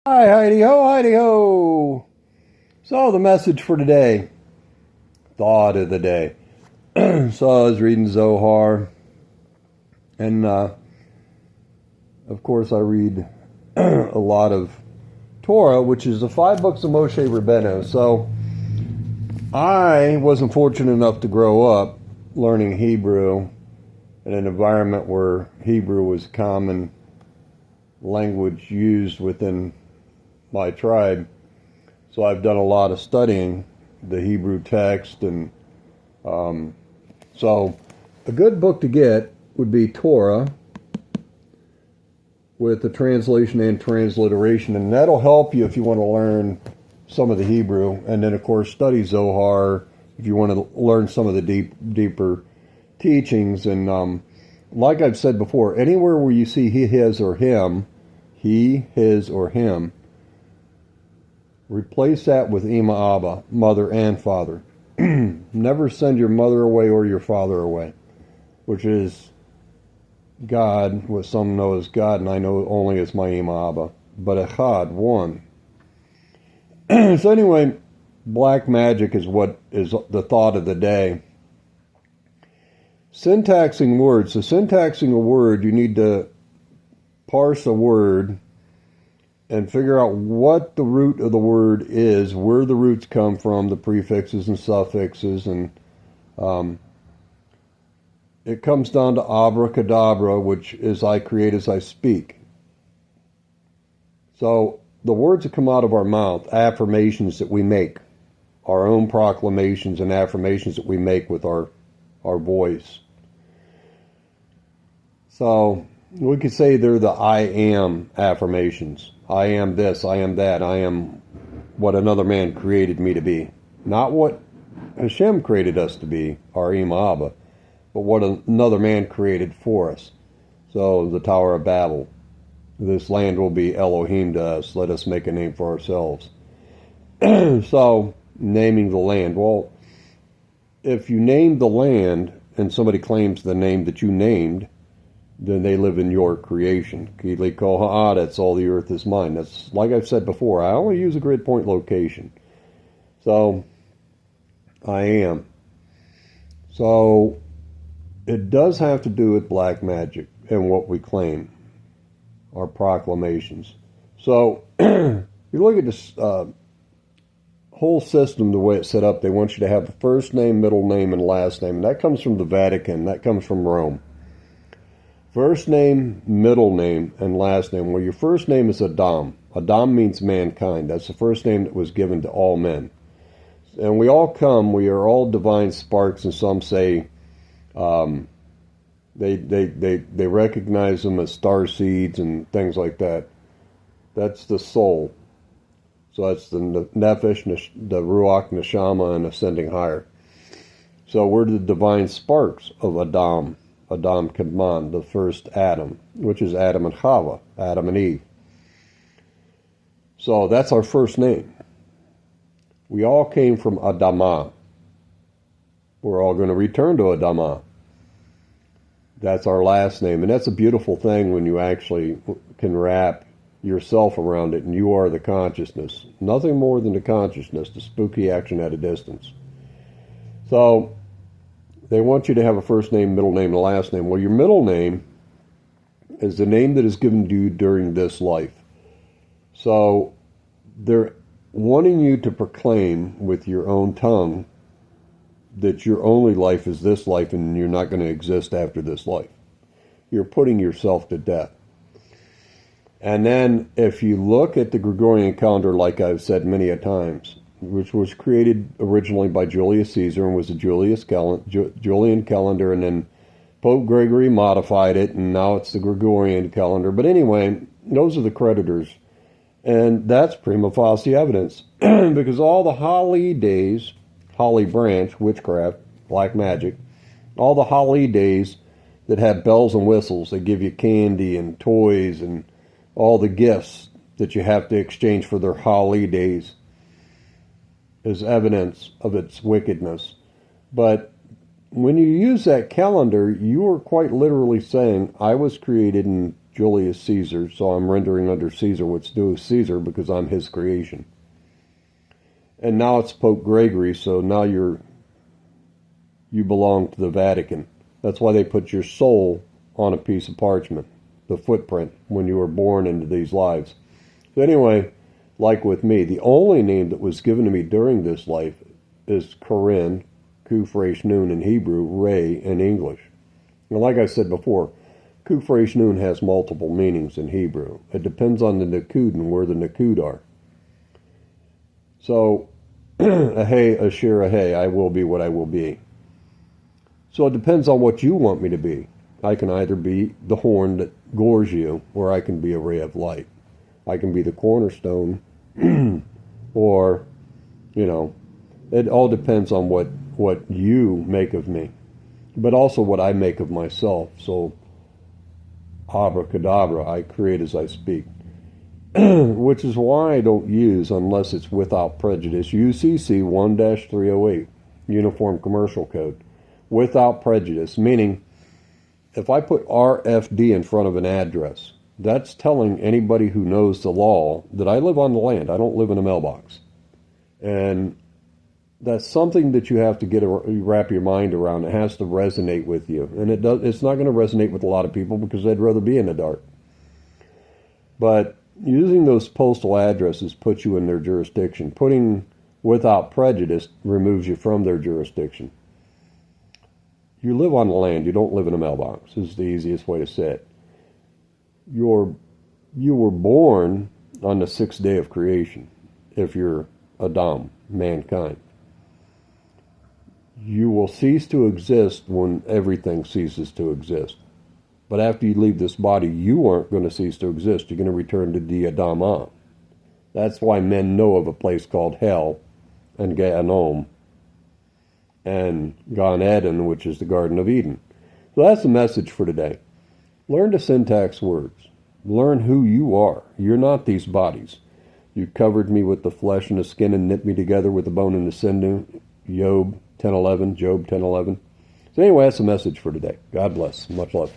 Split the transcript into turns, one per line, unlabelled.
Hi, Heidi ho, Heidi ho. So, the message for today, thought of the day. So, I was reading Zohar, and of course, I read a lot of Torah, which is the five books of Moshe Rabbeinu. So, I wasn't fortunate enough to grow up learning Hebrew in an environment where Hebrew was common language used within my tribe. So I've done a lot of studying the Hebrew text, and so a good book to get would be Torah with the translation and transliteration, and that'll help you if you want to learn some of the Hebrew, and then of course study Zohar if you want to learn some of the deeper teachings. And like I've said before, anywhere where you see he, his, or him, replace that with Ima Abba, mother and father. Never send your mother away or your father away, which is God, what some know as God, and I know only as my Ima Abba. But Echad, one. So anyway, black magic is what is the thought of the day. Syntaxing words. So syntaxing a word, you need to parse a word and figure out what the root of the word is, where the roots come from, the prefixes and suffixes, and it comes down to abracadabra, which is I create as I speak. So the words that come out of our mouth, affirmations that we make, our own proclamations and affirmations that we make with our voice. So we could say they're the I am affirmations. I am this, I am that, I am what another man created me to be. Not what Hashem created us to be, our Ima Abba, but what another man created for us. So the Tower of Babel. This land will be Elohim to us. Let us make a name for ourselves. So, naming the land. Well, if you name the land and somebody claims the name that you named, then they live in your creation. Kili kol ha'aretz, all the earth is mine. That's, like I've said before, I only use a grid point location. So, I am. So, it does have to do with black magic and what we claim, our proclamations. So, you look at this whole system, the way it's set up, they want you to have a first name, middle name, and last name. And that comes from the Vatican. That comes from Rome. First name, middle name, and last name. Well, your first name is Adam. Adam means mankind. That's the first name that was given to all men. And we are all divine sparks, and some say they recognize them as star seeds and things like that. That's the soul. So that's the nefesh, the ruach, neshama, and ascending higher. So we're the divine sparks of Adam. Adam Kadman, the first Adam, which is Adam and Chava, Adam and Eve. So that's our first name. We all came from Adamah. We're all going to return to Adamah. That's our last name. And that's a beautiful thing when you actually can wrap yourself around it, and you are the consciousness. Nothing more than the consciousness, the spooky action at a distance. So they want you to have a first name, middle name, and last name. Well, your middle name is the name that is given to you during this life. So they're wanting you to proclaim with your own tongue that your only life is this life and you're not going to exist after this life. You're putting yourself to death. And then if you look at the Gregorian calendar, like I've said many a times, which was created originally by Julius Caesar and was a Julian calendar, and then Pope Gregory modified it, and now it's the Gregorian calendar. But anyway, those are the creditors. And that's prima facie evidence, because all the Holly days, Holly branch, witchcraft, black magic, all the Holly days that have bells and whistles, they give you candy and toys and all the gifts that you have to exchange for their Holly days, is evidence of its wickedness. But when you use that calendar, you are quite literally saying, I was created in Julius Caesar, so I'm rendering under Caesar what's due Caesar because I'm his creation. And now it's Pope Gregory, so now you belong to the Vatican. That's why they put your soul on a piece of parchment, the footprint, when you were born into these lives. So anyway, like with me, the only name that was given to me during this life is Corinne, Kuf Resh Nun in Hebrew, Ray in English. And like I said before, Kuf Resh Nun has multiple meanings in Hebrew. It depends on the Nakud and where the Nakud are. So, Ahay, Ashir, Ahay, I will be what I will be. So it depends on what you want me to be. I can either be the horn that gores you, or I can be a ray of light. I can be the cornerstone, or, it all depends on what you make of me, but also what I make of myself. So, abracadabra, I create as I speak. Which is why I don't use, unless it's without prejudice, UCC 1-308, Uniform Commercial Code. Without prejudice, meaning if I put RFD in front of an address, that's telling anybody who knows the law that I live on the land. I don't live in a mailbox. And that's something that you have to wrap your mind around. It has to resonate with you. And it's not going to resonate with a lot of people because they'd rather be in the dark. But using those postal addresses puts you in their jurisdiction. Putting without prejudice removes you from their jurisdiction. You live on the land. You don't live in a mailbox. This is the easiest way to say it. You were born on the 6th day of creation, if you're Adam, mankind. You will cease to exist when everything ceases to exist. But after you leave this body, you aren't going to cease to exist. You're going to return to the Adama. That's why men know of a place called Hell and Gehenom and Gan Eden, which is the Garden of Eden. So that's the message for today. Learn to syntax words. Learn who you are. You're not these bodies. You covered me with the flesh and the skin and knit me together with the bone and the sinew. Job 10:11. So anyway, that's the message for today. God bless. Much love.